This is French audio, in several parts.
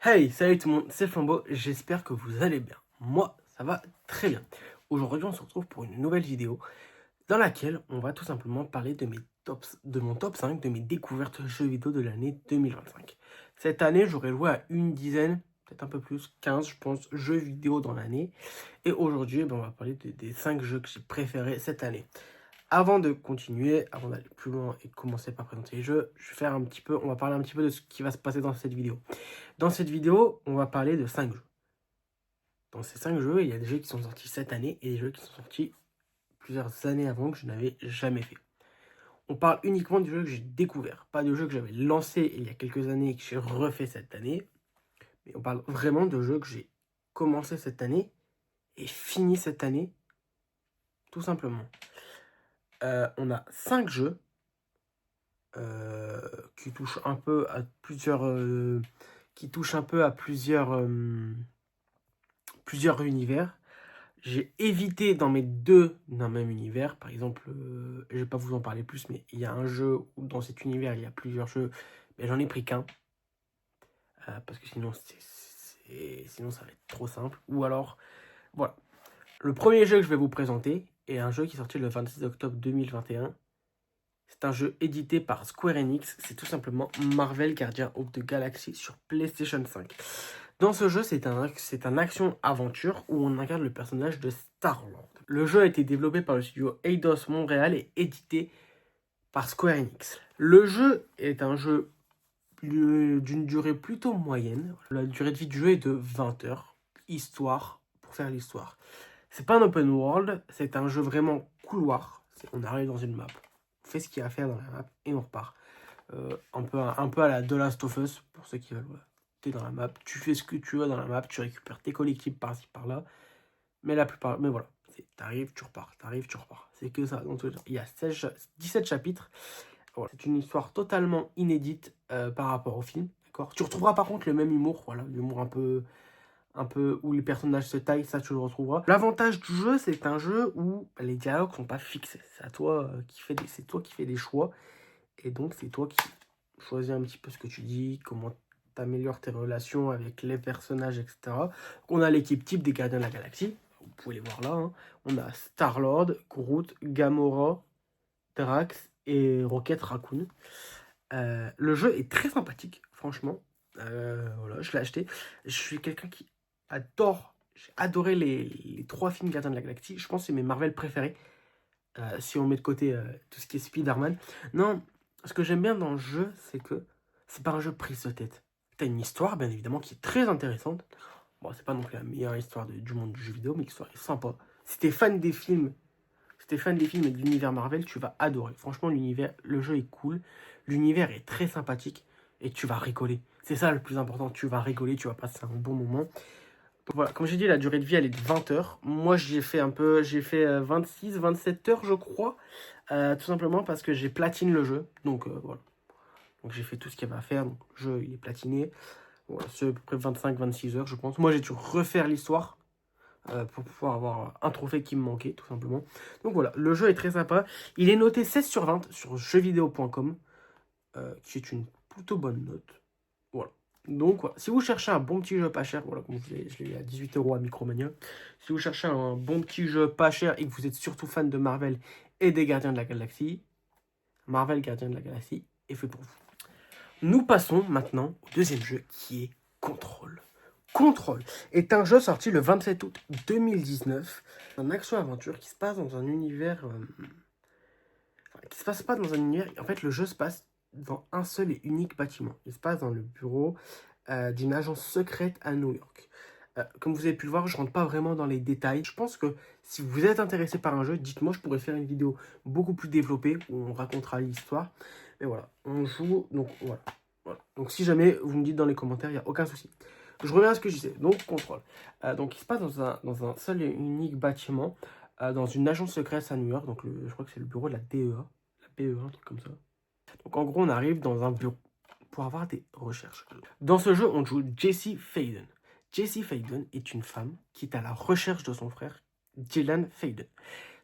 Hey, salut tout le monde, c'est Flambeau, j'espère que vous allez bien. Moi, ça va très bien. Aujourd'hui, on se retrouve pour une nouvelle vidéo dans laquelle on va tout simplement parler de mon top 5 de mes découvertes jeux vidéo de l'année 2025. Cette année, j'aurais joué à une dizaine, peut-être un peu plus, 15 je pense, jeux vidéo dans l'année. Et aujourd'hui, on va parler des 5 jeux que j'ai préférés cette année. Avant de continuer, avant d'aller plus loin et de commencer par présenter les jeux, on va parler un petit peu de ce qui va se passer dans cette vidéo. Dans cette vidéo, on va parler de 5 jeux. Dans ces 5 jeux, il y a des jeux qui sont sortis cette année et des jeux qui sont sortis plusieurs années avant que je n'avais jamais fait. On parle uniquement des jeux que j'ai découverts, pas de jeux que j'avais lancés il y a quelques années et que j'ai refait cette année. Mais on parle vraiment de jeux que j'ai commencé cette année et fini cette année, tout simplement. On a 5 jeux qui touchent un peu à plusieurs univers. J'ai évité d'en mettre deux dans le même univers. Par exemple, je vais pas vous en parler plus, mais il y a un jeu où dans cet univers, il y a plusieurs jeux. Mais j'en ai pris qu'un. Parce que sinon, ça va être trop simple. Ou alors, voilà. Le premier jeu que je vais vous présenter est un jeu qui est sorti le 26 octobre 2021. C'est un jeu édité par Square Enix. C'est tout simplement Marvel Guardians of the Galaxy sur PlayStation 5. Dans ce jeu, c'est un action-aventure où on incarne le personnage de Star-Lord. Le jeu a été développé par le studio Eidos Montréal et édité par Square Enix. Le jeu est un jeu d'une durée plutôt moyenne. La durée de vie du jeu est de 20 heures, histoire pour faire l'histoire. C'est pas un open world, c'est un jeu vraiment couloir. On arrive dans une map, on fait ce qu'il y a à faire dans la map et on repart. Un peu à la The Last of Us, pour ceux qui veulent. Voilà. Tu es dans la map, tu fais ce que tu veux dans la map, tu récupères tes collectibles par-ci par-là. Mais voilà. T'arrives, tu repars, t'arrives, tu repars. C'est que ça. Donc, il y a 17 chapitres. Voilà. C'est une histoire totalement inédite par rapport au film. D'accord. Tu retrouveras par contre le même humour, voilà, l'humour un peu où les personnages se taillent, ça tu le retrouveras. L'avantage du jeu, c'est un jeu où les dialogues sont pas fixés. C'est toi qui fais des choix. Et donc, c'est toi qui choisis un petit peu ce que tu dis, comment tu améliores tes relations avec les personnages, etc. On a l'équipe type des Gardiens de la Galaxie. Vous pouvez les voir là. Hein. On a Star-Lord, Groot, Gamora, Drax et Rocket Raccoon. Le jeu est très sympathique, franchement. Voilà, je l'ai acheté. Je suis quelqu'un qui adore. J'ai adoré les 3 films Gardiens de la Galaxie. Je pense que c'est mes Marvel préférés. Si on met de côté tout ce qui est Spider-Man. Non, ce que j'aime bien dans le jeu, c'est que c'est pas un jeu prise de tête. T'as une histoire, bien évidemment, qui est très intéressante. Bon, c'est pas non plus la meilleure histoire du monde du jeu vidéo, mais l'histoire est sympa. Si t'es fan des films, et de l'univers Marvel, tu vas adorer. Franchement, le jeu est cool. L'univers est très sympathique et tu vas rigoler. C'est ça le plus important. Tu vas rigoler, tu vas passer un bon moment. Donc voilà, comme j'ai dit, la durée de vie, elle est de 20 heures. Moi, j'ai fait 26, 27 heures, je crois. Tout simplement parce que j'ai platiné le jeu. Donc voilà. Donc j'ai fait tout ce qu'il y avait à faire. Donc le jeu, il est platiné. Voilà, c'est à peu près 25, 26 heures, je pense. Moi, j'ai dû refaire l'histoire pour pouvoir avoir un trophée qui me manquait, tout simplement. Donc voilà, le jeu est très sympa. Il est noté 16 sur 20 sur jeuxvideo.com, qui est une plutôt bonne note. Voilà. Donc, voilà. Si vous cherchez un bon petit jeu pas cher, voilà, comme je l'ai eu à 18 € à Micromania. Si vous cherchez un bon petit jeu pas cher et que vous êtes surtout fan de Marvel et des Gardiens de la Galaxie, Marvel Gardiens de la Galaxie est fait pour vous. Nous passons maintenant au deuxième jeu qui est Control. Control est un jeu sorti le 27 août 2019, un action-aventure qui se passe dans un univers. Qui se passe pas dans un univers. En fait, le jeu se passe dans un seul et unique bâtiment. Il se passe dans le bureau d'une agence secrète à New York. Comme vous avez pu le voir, je rentre pas vraiment dans les détails. Je pense que si vous êtes intéressé par un jeu, dites-moi, je pourrais faire une vidéo beaucoup plus développée où on racontera l'histoire. Mais voilà, on joue, donc voilà. Donc si jamais vous me dites dans les commentaires, il n'y a aucun souci. Je reviens à ce que je disais, donc contrôle. Donc il se passe dans un seul et unique bâtiment, dans une agence secrète à New York. Donc je crois que c'est le bureau de la DEA, la BEA, un truc comme ça. Donc en gros, on arrive dans un bureau pour avoir des recherches. Dans ce jeu, on joue Jessie Faden. Jessie Faden est une femme qui est à la recherche de son frère, Dylan Faden.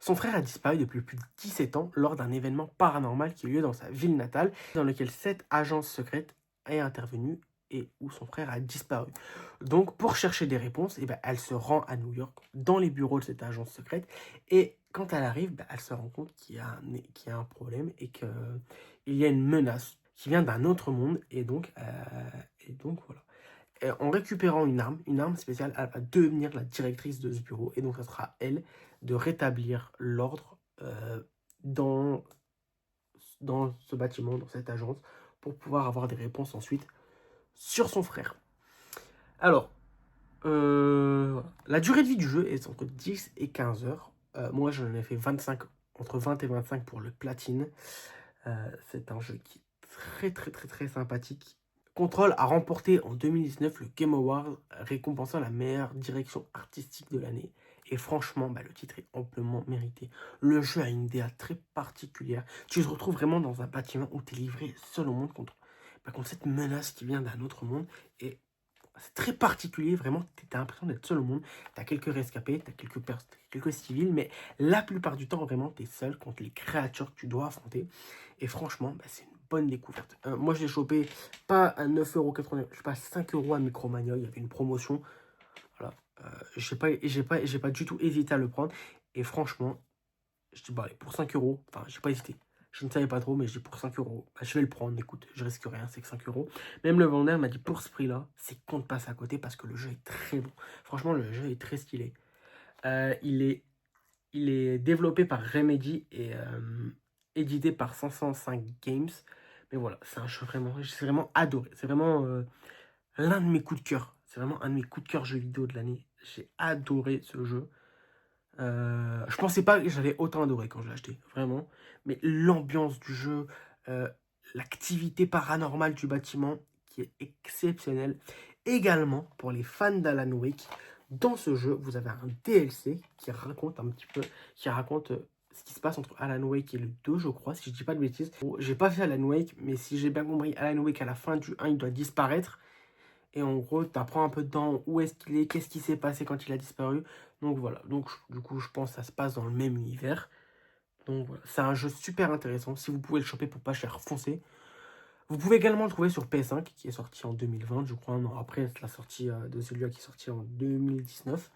Son frère a disparu depuis plus de 17 ans lors d'un événement paranormal qui a eu lieu dans sa ville natale, dans lequel cette agence secrète est intervenue et où son frère a disparu. Donc, pour chercher des réponses, elle se rend à New York, dans les bureaux de cette agence secrète. Et quand elle arrive, elle se rend compte qu'il y a un problème et qu'il y a une menace qui vient d'un autre monde. Et donc voilà. Et en récupérant une arme spéciale, elle va devenir la directrice de ce bureau. Et donc, ça sera elle de rétablir l'ordre dans ce bâtiment, dans cette agence, pour pouvoir avoir des réponses ensuite sur son frère. Alors, voilà. La durée de vie du jeu est entre 10 et 15 heures. Moi, j'en ai fait 25, entre 20 et 25 pour le platine. C'est un jeu qui est très, très, très, très sympathique. Control a remporté en 2019 le Game Award, récompensant la meilleure direction artistique de l'année. Et franchement, le titre est amplement mérité. Le jeu a une DA très particulière. Tu te retrouves vraiment dans un bâtiment où tu es livré seul au monde contre cette menace qui vient d'un autre monde. Et c'est très particulier, vraiment, tu as l'impression d'être seul au monde. Tu as quelques rescapés, tu as quelques civils, mais la plupart du temps, vraiment, tu es seul contre les créatures que tu dois affronter. Et franchement, c'est une bonne découverte. Moi, je l'ai chopé pas à 9,99€, je sais pas, 5€ à Micromania. Il y avait une promotion. Voilà. J'ai pas du tout hésité à le prendre. Et franchement, je dis, allez, pour 5€, enfin, j'ai pas hésité. Je ne savais pas trop, mais je dis pour 5€, je vais le prendre. Écoute, je risque rien, c'est que 5€. Même le vendeur m'a dit pour ce prix-là, c'est qu'on te passe à côté parce que le jeu est très bon. Franchement, le jeu est très stylé. Il est développé par Remedy et édité par 505 Games. Mais voilà, c'est un jeu vraiment, j'ai vraiment adoré. C'est vraiment l'un de mes coups de cœur. C'est vraiment un de mes coups de cœur jeux vidéo de l'année. J'ai adoré ce jeu. Je pensais pas que j'allais autant adorer quand je l'ai acheté, vraiment. Mais l'ambiance du jeu, euh, l'activité paranormale du bâtiment, qui est exceptionnelle. Également, pour les fans d'Alan Wake, dans ce jeu, vous avez un DLC qui raconte un petit peu, qui raconte ce qui se passe entre Alan Wake et le 2, je crois, si je dis pas de bêtises. Bon, j'ai pas fait Alan Wake, mais si j'ai bien compris, Alan Wake, à la fin du 1, il doit disparaître. Et en gros, tu apprends un peu dedans où est-ce qu'il est, qu'est-ce qui s'est passé quand il a disparu. Donc voilà, donc du coup, je pense que ça se passe dans le même univers. Donc voilà, c'est un jeu super intéressant. Si vous pouvez le choper pour pas cher, foncez. Vous pouvez également le trouver sur PS5, qui est sorti en 2020, je crois, un an après la sortie de celui-là qui est sorti en 2019.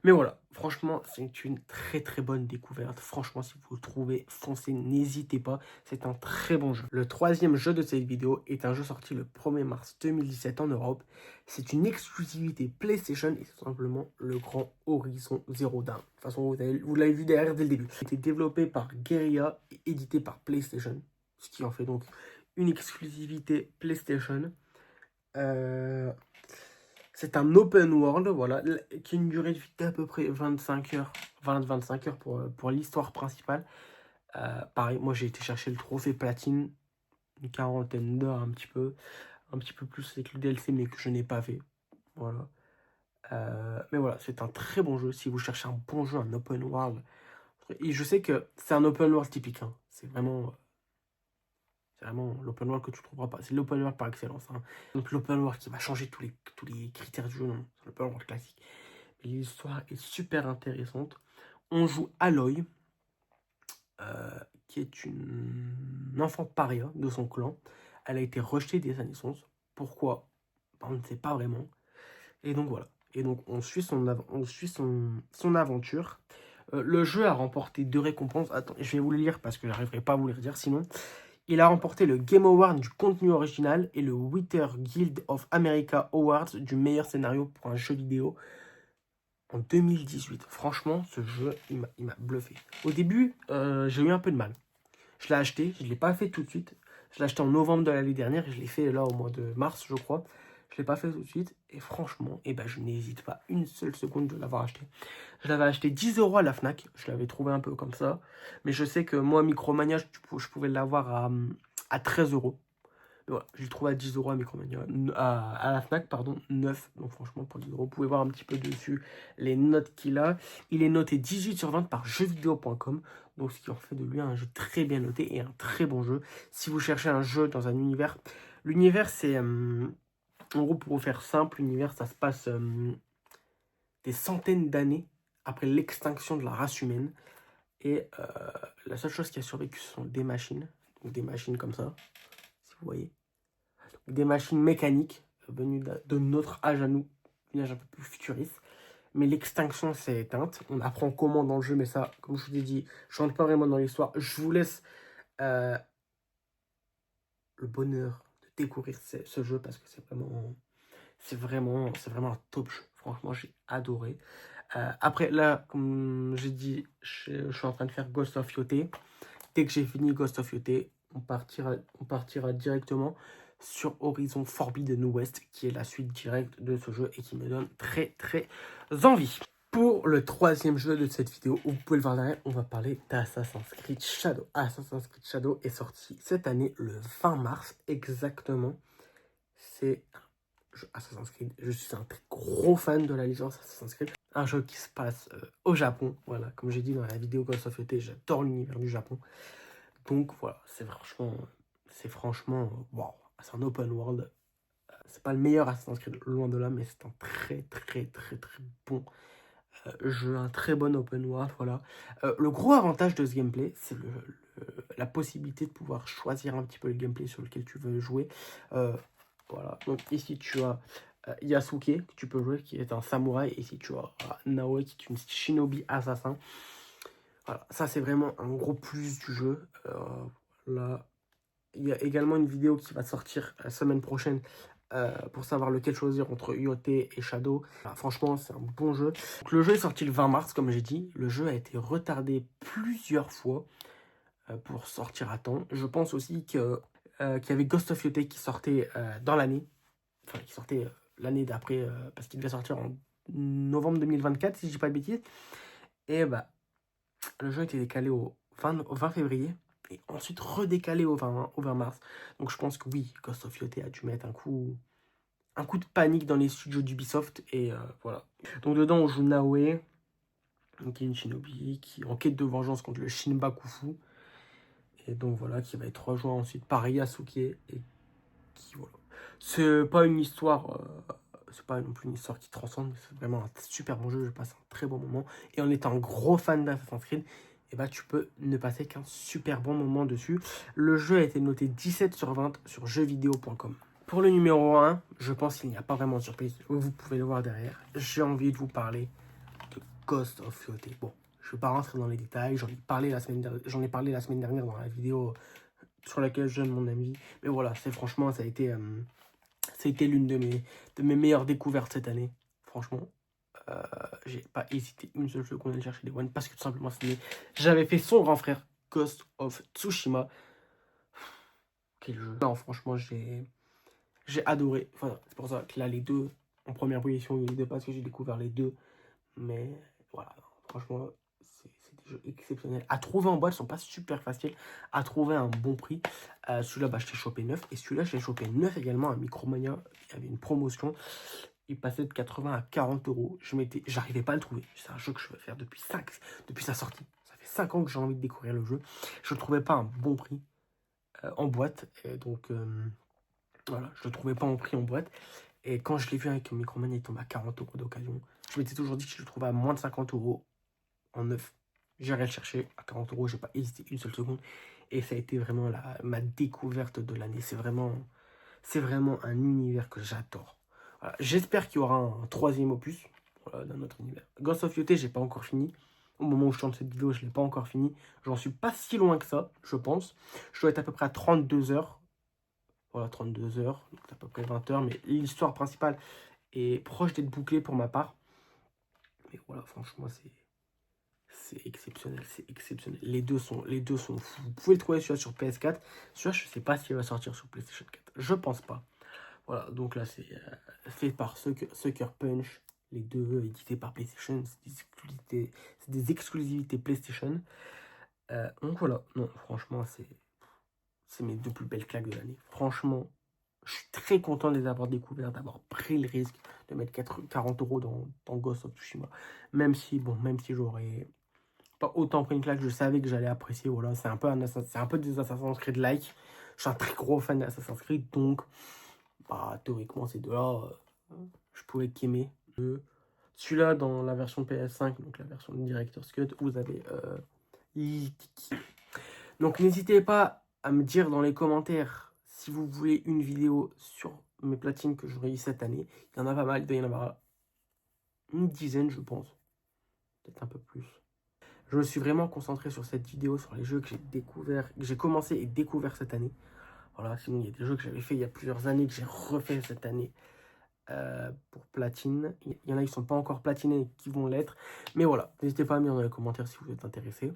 Mais voilà, franchement, c'est une très très bonne découverte. Franchement, si vous le trouvez, foncez, n'hésitez pas. C'est un très bon jeu. Le troisième jeu de cette vidéo est un jeu sorti le 1er mars 2017 en Europe. C'est une exclusivité PlayStation et c'est tout simplement le grand Horizon Zero Dawn. De toute façon, vous l'avez vu derrière dès le début. Il a été développé par Guerrilla et édité par PlayStation, ce qui en fait donc une exclusivité PlayStation. C'est un open world, voilà, qui a une durée de vie d'à peu près 25 heures, 20-25 heures pour l'histoire principale. Pareil, moi j'ai été chercher le trophée platine, une quarantaine d'heures un petit peu plus avec le DLC, mais que je n'ai pas fait. Voilà. Mais voilà, c'est un très bon jeu. Si vous cherchez un bon jeu, un open world, et je sais que c'est un open world typique, hein. C'est vraiment l'open world que tu ne trouveras pas. C'est l'open world par excellence, hein. Donc l'open world qui va changer tous les critères du jeu, non. C'est l'open world classique. Mais l'histoire est super intéressante. On joue Aloy, qui est une enfant paria de son clan. Elle a été rejetée dès sa naissance. Pourquoi? On ne sait pas vraiment. Et donc voilà. Et donc on suit son aventure. Le jeu a remporté 2 récompenses. Attends, je vais vous les lire parce que j'arriverai pas à vous les dire sinon. Il a remporté le Game Award du contenu original et le Writer Guild of America Awards du meilleur scénario pour un jeu vidéo en 2018. Franchement, ce jeu, il m'a bluffé. Au début, j'ai eu un peu de mal. Je l'ai acheté, je ne l'ai pas fait tout de suite. Je l'ai acheté en novembre de l'année dernière et je l'ai fait là au mois de mars, je crois. Je ne l'ai pas fait tout de suite. Et franchement, je n'hésite pas une seule seconde de l'avoir acheté. Je l'avais acheté 10€ à la Fnac. Je l'avais trouvé un peu comme ça. Mais je sais que moi, Micromania, je pouvais l'avoir à 13€. Voilà, je l'ai trouvé à 10€ à Micromania, à la Fnac, pardon, 9. Donc franchement, pour 10€, vous pouvez voir un petit peu dessus les notes qu'il a. Il est noté 18/20 par jeuxvideo.com. Donc ce qui en fait de lui un jeu très bien noté et un très bon jeu. Si vous cherchez un jeu dans un univers, l'univers c'est, en gros pour vous faire simple, l'univers ça se passe des centaines d'années après l'extinction de la race humaine. Et la seule chose qui a survécu ce sont des machines. Donc des machines comme ça, si vous voyez. Des machines mécaniques, venu de notre âge à nous, un âge un peu plus futuriste. Mais l'extinction s'est éteinte. On apprend comment dans le jeu, mais ça, comme je vous ai dit, je rentre pas vraiment dans l'histoire. Je vous laisse le bonheur de découvrir ce jeu parce que c'est vraiment un top jeu. Franchement, j'ai adoré. Après, là, comme j'ai dit, je suis en train de faire Ghost of Yote. Dès que j'ai fini Ghost of Yote, on partira directement sur Horizon Forbidden West, qui est la suite directe de ce jeu et qui me donne très très envie. Pour le troisième jeu de cette vidéo, vous pouvez le voir derrière, on va parler d'Assassin's Creed Shadow. Assassin's Creed Shadow est sorti cette année, le 20 mars exactement. C'est Assassin's Creed. Je suis un très gros fan de la licence Assassin's Creed. Un jeu qui se passe au Japon. Voilà, comme j'ai dit dans la vidéo Ghost of Yote, j'adore l'univers du Japon. Donc voilà, c'est franchement, wow. C'est un open world. C'est pas le meilleur Assassin's Creed, loin de là, mais c'est un très très très très bon jeu, un très bon open world, voilà. Le gros avantage de ce gameplay, c'est la possibilité de pouvoir choisir un petit peu le gameplay sur lequel tu veux jouer. Voilà, donc ici tu as Yasuke que tu peux jouer, qui est un samouraï, et ici tu as Naoe qui est une shinobi assassin. Voilà, ça c'est vraiment un gros plus du jeu. Là, il y a également une vidéo qui va sortir la semaine prochaine pour savoir lequel choisir entre Yote et Shadow. Voilà, franchement, c'est un bon jeu. Donc, le jeu est sorti le 20 mars, comme j'ai dit. Le jeu a été retardé plusieurs fois pour sortir à temps. Je pense aussi qu'il y avait Ghost of Yote qui sortait dans l'année. Enfin, qui sortait l'année d'après, parce qu'il devait sortir en novembre 2024, si je dis pas de bêtises. Et bah, le jeu a été décalé au 20 février. Et ensuite redécalé au 20 mars. Donc je pense que oui, Ghost of Yote a dû mettre un coup de panique dans les studios d'Ubisoft. Et voilà. Donc dedans, on joue Naoe, qui est une shinobi, qui est en quête de vengeance contre le Shinbakufu. Et donc voilà, qui va être rejoint ensuite par Yasuke. Et qui, voilà. C'est pas une histoire... c'est pas non plus une histoire qui transcende. C'est vraiment un super bon jeu. Je passe un très bon moment. Et en étant un gros fan d'Assassin's Creed, et bah, tu peux ne passer qu'un super bon moment dessus. Le jeu a été noté 17 sur 20 sur jeuxvideo.com. Pour le numéro 1, je pense qu'il n'y a pas vraiment de surprise. Vous pouvez le voir derrière. J'ai envie de vous parler de Ghost of Yote. Bon, je ne vais pas rentrer dans les détails. J'en ai parlé la semaine dernière dans la vidéo sur laquelle je donne mon avis. Mais voilà, franchement, ça a été l'une de mes meilleures découvertes cette année. Franchement. J'ai pas hésité une seule seconde à aller chercher des One parce que tout simplement j'avais fait son grand frère Ghost of Tsushima. Quel jeu. Non, franchement, j'ai adoré. Enfin, c'est pour ça que là, les deux en première position, il y a les deux parce que j'ai découvert les deux. Mais voilà, franchement, c'est des jeux exceptionnels. À trouver en boîte, ils sont pas super faciles à trouver à un bon prix. Celui-là, bah, je l'ai chopé neuf. Et celui-là, je l'ai chopé neuf également à Micromania. Il y avait une promotion. Il passait de 80 à 40 euros. J'arrivais pas à le trouver. C'est un jeu que je veux faire depuis sa sortie. Ça fait 5 ans que j'ai envie de découvrir le jeu. Je ne trouvais pas un bon prix en boîte. Et donc, voilà, je ne le trouvais pas en prix en boîte. Et quand je l'ai vu avec Microman, il tombe à 40 euros d'occasion. Je m'étais toujours dit que je le trouvais à moins de 50 euros en neuf. J'irai le chercher à 40 euros. Je n'ai pas hésité une seule seconde. Et ça a été vraiment ma découverte de l'année. C'est vraiment un univers que j'adore. Voilà. J'espère qu'il y aura un troisième opus dans notre univers. Ghost of Yote, j'ai pas encore fini. Au moment où je tourne cette vidéo, je l'ai pas encore fini. J'en suis pas si loin que ça, je pense. Je dois être à peu près à 32 heures. Voilà, 32 heures, donc à peu près 20 heures. Mais l'histoire principale est proche d'être bouclée pour ma part. Mais voilà, franchement, c'est exceptionnel, c'est exceptionnel. Les deux sont fous. Vous pouvez le trouver celui-là sur PS4. Celui-là, je sais pas s'il va sortir sur PlayStation 4. Je pense pas. Voilà, donc là, c'est fait par Sucker Punch, les deux édités par PlayStation. C'est des exclusivités PlayStation. Donc voilà, non, franchement, c'est mes deux plus belles claques de l'année. Franchement, je suis très content de les avoir découvertes, d'avoir pris le risque de mettre 40 euros dans Ghost of Tsushima. Même si j'aurais pas autant pris une claque, je savais que j'allais apprécier. Voilà, c'est un peu des Assassin's Creed like. Je suis un très gros fan d'Assassin's Creed, donc bah, théoriquement, ces deux-là, je pouvais qu'aimer. Celui-là, dans la version PS5, donc la version Director's Cut, vous avez Tiki. Donc, n'hésitez pas à me dire dans les commentaires si vous voulez une vidéo sur mes platines que j'aurai eu cette année. Il y en a pas mal, il doit y en avoir une dizaine, je pense. Peut-être un peu plus. Je me suis vraiment concentré sur cette vidéo, sur les jeux que j'ai découvert, que j'ai commencé et découvert cette année. Voilà, sinon il y a des jeux que j'avais fait il y a plusieurs années, que j'ai refait cette année pour platine. Il y en a qui ne sont pas encore platinés et qui vont l'être. Mais voilà, n'hésitez pas à me dire dans les commentaires si vous êtes intéressés.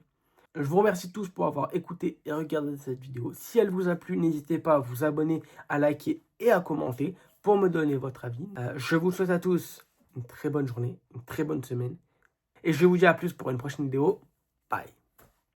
Je vous remercie tous pour avoir écouté et regardé cette vidéo. Si elle vous a plu, n'hésitez pas à vous abonner, à liker et à commenter pour me donner votre avis. Je vous souhaite à tous une très bonne journée, une très bonne semaine. Et je vous dis à plus pour une prochaine vidéo. Bye.